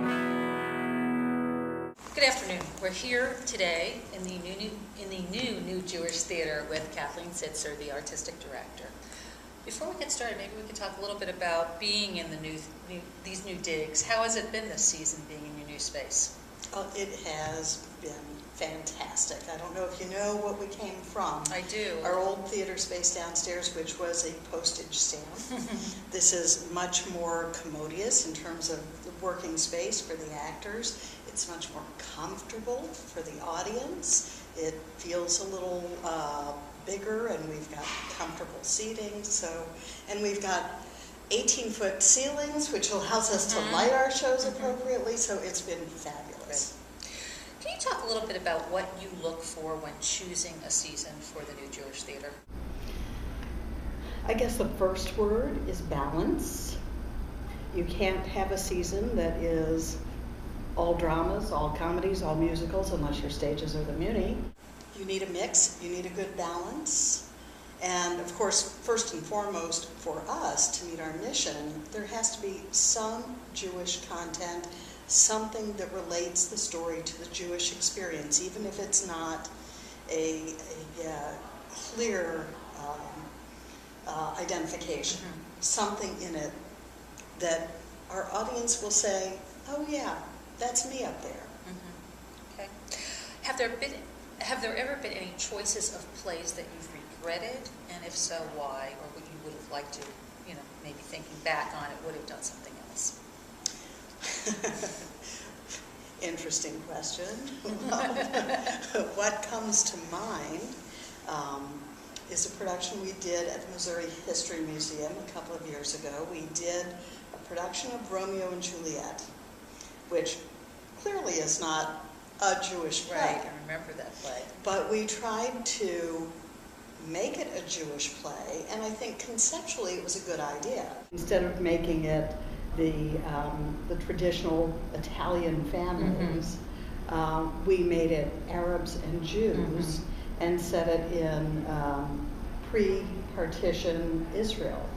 Good afternoon. We're here today in the new Jewish Theater with Kathleen Sitzer, the artistic director. Before we get started, maybe we could talk a little bit about being in these new digs. How has it been this season, being in your new space? It has been fantastic. I don't know if you know what we came from. I do. Our old theater space downstairs, which was a postage stamp. This is much more commodious in terms of the working space for the actors. It's much more comfortable for the audience. It feels a little bigger, and we've got comfortable seating. And we've got 18-foot ceilings, which allows us to light our shows appropriately. So it's been fabulous. Can you talk a little bit about what you look for when choosing a season for the new Jewish Theater? I guess the first word is balance. You can't have a season that is all dramas, all comedies, all musicals, unless your stages are the Muni. You need a mix, you need a good balance. And of course, first and foremost, for us to meet our mission, there has to be some Jewish content, something that relates the story to the Jewish experience, even if it's not a clear identification. Something in it that our audience will say, oh yeah, that's me up there. Okay. Have there ever been any choices of plays that you've regretted, and if so, why? Or what you would have liked to, maybe thinking back on it, would have done something else? Interesting question. What comes to mind is a production we did at the Missouri History Museum a couple of years ago. We did a production of Romeo and Juliet, which clearly is not a Jewish play. Right, I remember that play. But we tried to make it a Jewish play, and I think conceptually it was a good idea. Instead of making it the traditional Italian families, we made it Arabs and Jews and set it in pre-partition Israel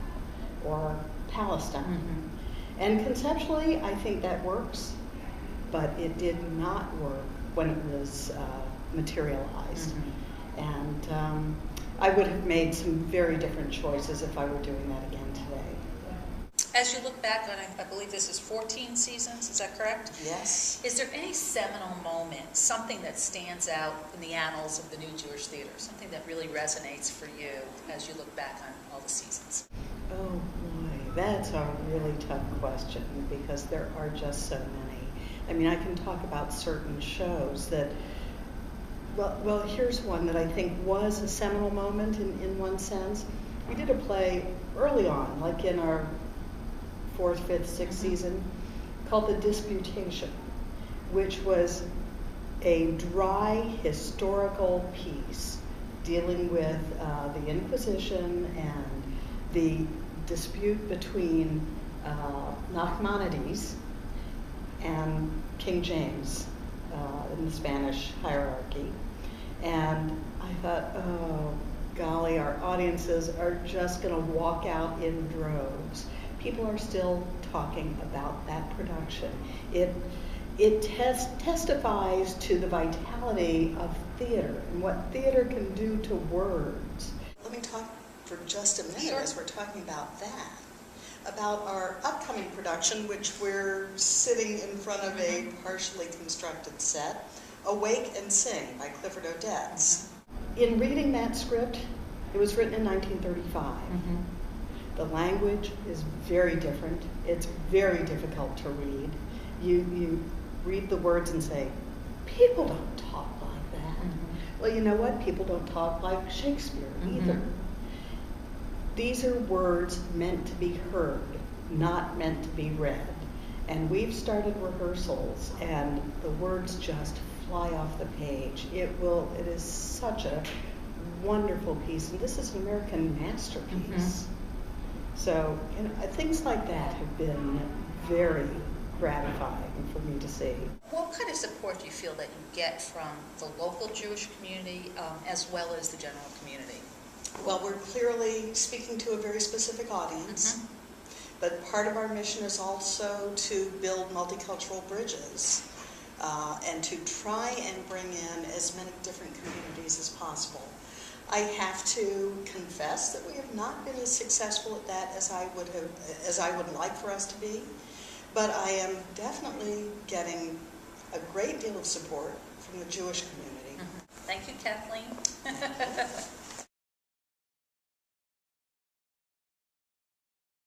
or Palestine. And conceptually, I think that works, but it did not work when it was materialized. And I would have made some very different choices if I were doing that again today. As you look back on, I believe this is 14 seasons, is that correct? Yes. Is there any seminal moment, something that stands out in the annals of the new Jewish Theater, something that really resonates for you as you look back on all the seasons? Oh boy, that's a really tough question because there are just so many. I mean, I can talk about certain shows that, well, here's one that I think was a seminal moment in one sense. We did a play early on, like in our 4th, 5th, 6th season, called The Disputation, which was a dry historical piece dealing with the Inquisition and the dispute between Nachmanides and King James in the Spanish hierarchy. And I thought, oh golly, our audiences are just going to walk out in droves. People are still talking about that production. It testifies to the vitality of theater and what theater can do to words. Let me talk for just a minute as we're talking about that. About our upcoming production, which we're sitting in front of a partially constructed set, Awake and Sing by Clifford Odets. In reading that script, it was written in 1935. The language is very different. It's very difficult to read. You read the words and say, people don't talk like that. Well, you know what? People don't talk like Shakespeare either. These are words meant to be heard, not meant to be read. And we've started rehearsals, and the words just fly off the page. It is such a wonderful piece, and this is an American masterpiece. So, things like that have been very gratifying for me to see. What kind of support do you feel that you get from the local Jewish community as well as the general community? Well, we're clearly speaking to a very specific audience. But part of our mission is also to build multicultural bridges and to try and bring in as many different communities as possible. I have to confess that we have not been as successful at that as I would like for us to be, but I am definitely getting a great deal of support from the Jewish community. Thank you, Kathleen.